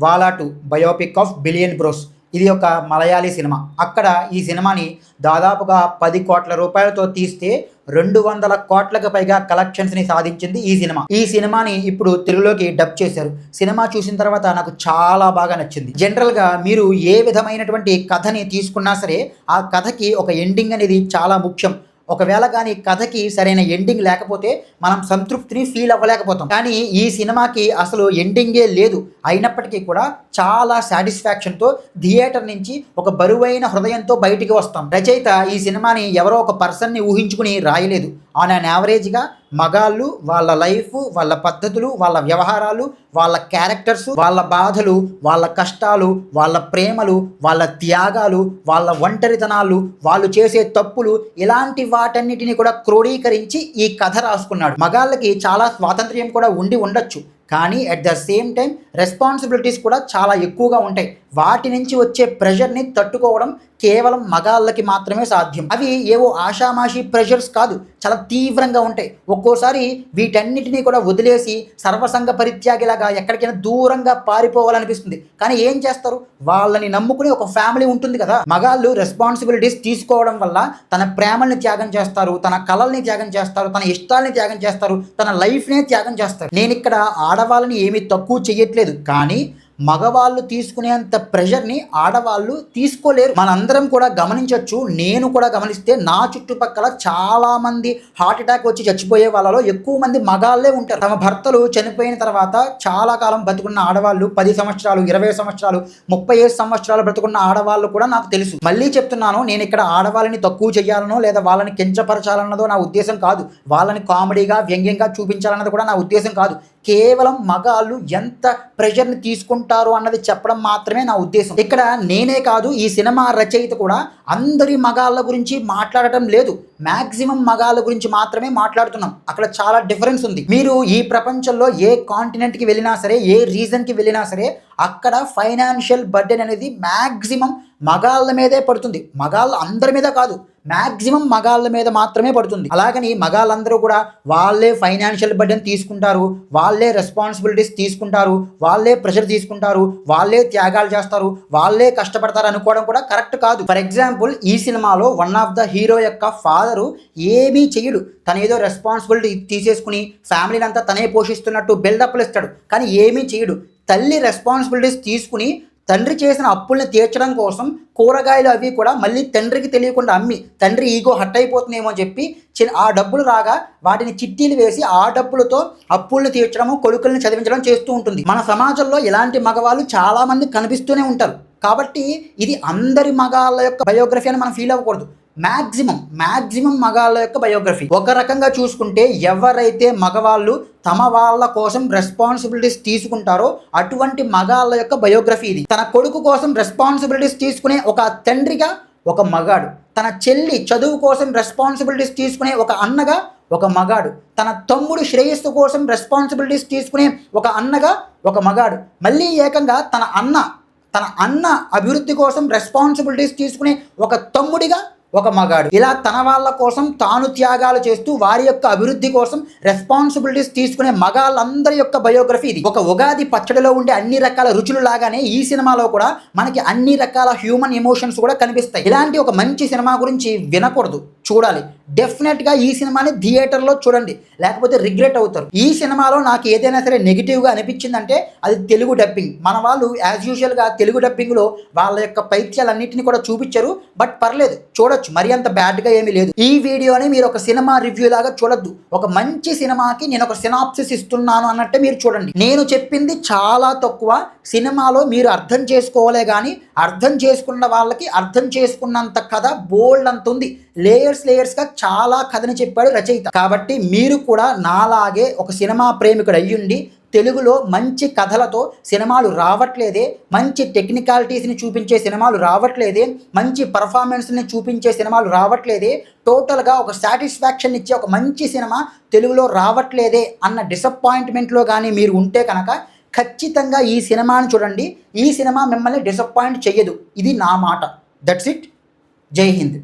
Wala 2 biopic of Billion Bros. ఇది ఒక Malayali cinema. అక్కడ ఈ సినిమాని దాదాపుగా 10 కోట్ల రూపాయలతో తీస్తే 200 కోట్లకు పైగా కలెక్షన్స్ని సాధించింది ఈ సినిమా. ఈ సినిమాని ఇప్పుడు తెలుగులోకి డబ్ చేశారు. సినిమా చూసిన తర్వాత నాకు చాలా బాగా నచ్చింది. జనరల్గా మీరు ఏ విధమైనటువంటి కథని తీసుకున్నా సరే ఆ కథకి ఒక ఎండింగ్ అనేది చాలా ముఖ్యం. ఒకవేళ కానీ కథకి సరైన ఎండింగ్ లేకపోతే మనం సంతృప్తిని ఫీల్ అవ్వలేకపోతాం. కానీ ఈ సినిమాకి అసలు ఎండింగే లేదు. అయినప్పటికీ కూడా చాలా సాటిస్ఫాక్షన్తో థియేటర్ నుంచి ఒక బరువైన హృదయంతో బయటికి వస్తాం. రచయిత ఈ సినిమాని ఎవరో ఒక పర్సన్ని ఊహించుకుని రాయలేదు. ఆన్ అన్ యావరేజ్గా మగాళ్ళు, వాళ్ళ లైఫ్, వాళ్ళ పద్ధతులు, వాళ్ళ వ్యవహారాలు, వాళ్ళ క్యారెక్టర్స్, వాళ్ళ బాధలు, వాళ్ళ కష్టాలు, వాళ్ళ ప్రేమలు, వాళ్ళ త్యాగాలు, వాళ్ళ ఒంటరితనాలు, వాళ్ళు చేసే తప్పులు, ఇలాంటి వాటన్నిటిని కూడా క్రోడీకరించి ఈ కథ రాసుకున్నాడు. మగాళ్ళకి చాలా స్వాతంత్ర్యం కూడా ఉండి ఉండొచ్చు, కానీ at the same time responsibilities కూడా చాలా ఎక్కువగా ఉంటాయి. వాటి నుంచి వచ్చే ప్రెషర్ని తట్టుకోవడం కేవలం మగాళ్ళకి మాత్రమే సాధ్యం. అవి ఏవో ఆషామాషి ప్రెషర్స్ కాదు, చాలా తీవ్రంగా ఉంటాయి. ఒక్కోసారి వీటన్నిటినీ కూడా వదిలేసి సర్వసంగ పరిత్యాగిలాగా ఎక్కడికైనా దూరంగా పారిపోవాలనిపిస్తుంది. కానీ ఏం చేస్తారు? వాళ్ళని నమ్ముకుని ఒక ఫ్యామిలీ ఉంటుంది కదా. మగాళ్ళు రెస్పాన్సిబిలిటీస్ తీసుకోవడం వల్ల తన ప్రేమల్ని త్యాగం చేస్తారు, తన కళల్ని త్యాగం చేస్తారు, తన ఇష్టాలని త్యాగం చేస్తారు, తన లైఫ్నే త్యాగం చేస్తారు. నేను ఇక్కడ ఆడవాళ్ళని ఏమీ తక్కువ చెయ్యట్లేదు, కానీ మగవాళ్ళు తీసుకునేంత ప్రెషర్ని ఆడవాళ్ళు తీసుకోలేరు. మనందరం కూడా గమనించవచ్చు. నేను కూడా గమనిస్తే నా చుట్టుపక్కల చాలామంది హార్ట్ అటాక్ వచ్చి చచ్చిపోయే వాళ్ళలో ఎక్కువ మంది మగాళ్ళే ఉంటారు. తమ భర్తలు చనిపోయిన తర్వాత చాలా కాలం బతుకున్న ఆడవాళ్ళు, 10 సంవత్సరాలు, 20 సంవత్సరాలు, 35 సంవత్సరాలు బ్రతుకున్న ఆడవాళ్ళు కూడా నాకు తెలుసు. మళ్ళీ చెప్తున్నాను, నేను ఇక్కడ ఆడవాళ్ళని తక్కువ చేయాలనో లేదా వాళ్ళని కించపరచాలన్నదో నా ఉద్దేశం కాదు. వాళ్ళని కామెడీగా, వ్యంగ్యంగా చూపించాలన్నది కూడా నా ఉద్దేశం కాదు. కేవలం మగాళ్ళు ఎంత ప్రెషర్ని తీసుకుంటారు అన్నది చెప్పడం మాత్రమే నా ఉద్దేశం. ఇక్కడ నేనే కాదు, ఈ సినిమా రచయిత కూడా అందరి మగాళ్ళ గురించి మాట్లాడటం లేదు. మ్యాక్సిమం మగాళ్ళ గురించి మాత్రమే మాట్లాడుతున్నాం. అక్కడ చాలా డిఫరెన్స్ ఉంది. మీరు ఈ ప్రపంచంలో ఏ కాంటినెంట్కి వెళ్ళినా సరే, ఏ రీజన్కి వెళ్ళినా సరే, అక్కడ ఫైనాన్షియల్ బర్డెన్ అనేది మ్యాక్సిమం మగాళ్ళ మీదే పడుతుంది. మగాళ్ళ అందరి మీద కాదు, మ్యాక్సిమం మగాళ్ళ మీద మాత్రమే పడుతుంది. అలాగని మగాళ్ళందరూ కూడా వాళ్ళే ఫైనాన్షియల్ బర్డెన్ తీసుకుంటారు, వాళ్ళే రెస్పాన్సిబిలిటీస్ తీసుకుంటారు, వాళ్ళే ప్రెషర్ తీసుకుంటారు, వాళ్ళే త్యాగాలు చేస్తారు, వాళ్ళే కష్టపడతారు అనుకోవడం కూడా కరెక్ట్ కాదు. ఫర్ ఎగ్జాంపుల్, ఈ సినిమాలో వన్ ఆఫ్ ద హీరో యొక్క ఫాదరు ఏమీ చెయ్యడు. తను ఏదో రెస్పాన్సిబిలిటీ తీసేసుకుని ఫ్యామిలీని అంతా తనే పోషిస్తున్నట్టు బిల్డప్లు ఇస్తాడు, కానీ ఏమీ చెయ్యడు. తల్లి రెస్పాన్సిబిలిటీస్ తీసుకుని తండ్రి చేసిన అప్పుల్ని తీర్చడం కోసం కూరగాయలు అవి కూడా మళ్ళీ తండ్రికి తెలియకుండా అమ్మి, తండ్రి ఈగో హట్ అయిపోతుందేమో అని చెప్పి ఆ డబ్బులు రాగా వాటిని చిట్టీలు వేసి ఆ డబ్బులతో అప్పుల్ని తీర్చడము, కొడుకుల్ని చదివించడం చేస్తూ ఉంటుంది. మన సమాజంలో ఇలాంటి మగవాళ్ళు చాలామంది కనిపిస్తూనే ఉంటారు. కాబట్టి ఇది అందరి మగాళ్ళ యొక్క బయోగ్రఫీ అని మనం ఫీల్ అవ్వకూడదు. మ్యాక్సిమం మగాళ్ళ యొక్క బయోగ్రఫీ. ఒక రకంగా చూసుకుంటే ఎవరైతే మగవాళ్ళు తమ వాళ్ళ కోసం రెస్పాన్సిబిలిటీస్ తీసుకుంటారో అటువంటి మగాళ్ళ యొక్క బయోగ్రఫీ ఇది. తన కొడుకు కోసం రెస్పాన్సిబిలిటీస్ తీసుకునే ఒక తండ్రిగా ఒక మగాడు, తన చెల్లి చదువు కోసం రెస్పాన్సిబిలిటీస్ తీసుకునే ఒక అన్నగా ఒక మగాడు, తన తమ్ముడు శ్రేయస్సు కోసం రెస్పాన్సిబిలిటీస్ తీసుకునే ఒక అన్నగా ఒక మగాడు, మళ్ళీ ఏకంగా తన అన్న అభివృద్ధి కోసం రెస్పాన్సిబిలిటీస్ తీసుకునే ఒక తమ్ముడిగా ఒక మగాడు. ఇలా తన వాళ్ళ కోసం తాను త్యాగాలు చేస్తూ వారి యొక్క అభివృద్ధి కోసం రెస్పాన్సిబిలిటీస్ తీసుకునే మగాళ్ళందరి యొక్క బయోగ్రఫీ ఇది. ఒక ఉగాది పచ్చడిలో ఉండే అన్ని రకాల రుచులు లాగానే ఈ సినిమాలో కూడా మనకి అన్ని రకాల హ్యూమన్ ఎమోషన్స్ కూడా కనిపిస్తాయి. ఇలాంటి ఒక మంచి సినిమా గురించి వినకూడదు, చూడాలి. డెఫినెట్గా ఈ సినిమాని థియేటర్లో చూడండి, లేకపోతే రిగ్రెట్ అవుతారు. ఈ సినిమాలో నాకు ఏదైనా సరే నెగిటివ్గా అనిపించిందంటే అది తెలుగు డబ్బింగ్. మన వాళ్ళు యాజ్ యూజువల్గా తెలుగు డబ్బింగ్లో వాళ్ళ యొక్క పైత్యాలన్నింటినీ కూడా చూపించారు. బట్ పర్లేదు, చూడొచ్చు, మరి అంత బ్యాడ్గా ఏమీ లేదు. ఈ వీడియోని మీరు ఒక సినిమా రివ్యూ లాగా చూడొద్దు. ఒక మంచి సినిమాకి నేను ఒక సినాప్సిస్ ఇస్తున్నాను అన్నట్టే మీరు చూడండి. నేను చెప్పింది చాలా తక్కువ. సినిమాలో మీరు అర్థం చేసుకోవాలే కానీ అర్థం చేసుకున్న వాళ్ళకి అర్థం చేసుకున్నంత కథ బోల్డ్ అంత ఉంది. లేయర్స్గా చాలా కథని చెప్పాడు రచయిత. కాబట్టి మీరు కూడా నాలాగే ఒక సినిమా ప్రేమికుడు అయ్యుండి తెలుగులో మంచి కథలతో సినిమాలు రావట్లేదే, మంచి టెక్నికాలిటీస్ని చూపించే సినిమాలు రావట్లేదే, మంచి పర్ఫార్మెన్స్ని చూపించే సినిమాలు రావట్లేదే, టోటల్గా ఒక సాటిస్ఫాక్షన్ ఇచ్చే ఒక మంచి సినిమా తెలుగులో రావట్లేదే అన్న డిసప్పాయింట్మెంట్లో కానీ మీరు ఉంటే కనుక ఖచ్చితంగా ఈ సినిమాని చూడండి. ఈ సినిమా మిమ్మల్ని డిసప్పాయింట్ చెయ్యదు. ఇది నా మాట. That's it. జై హింద్.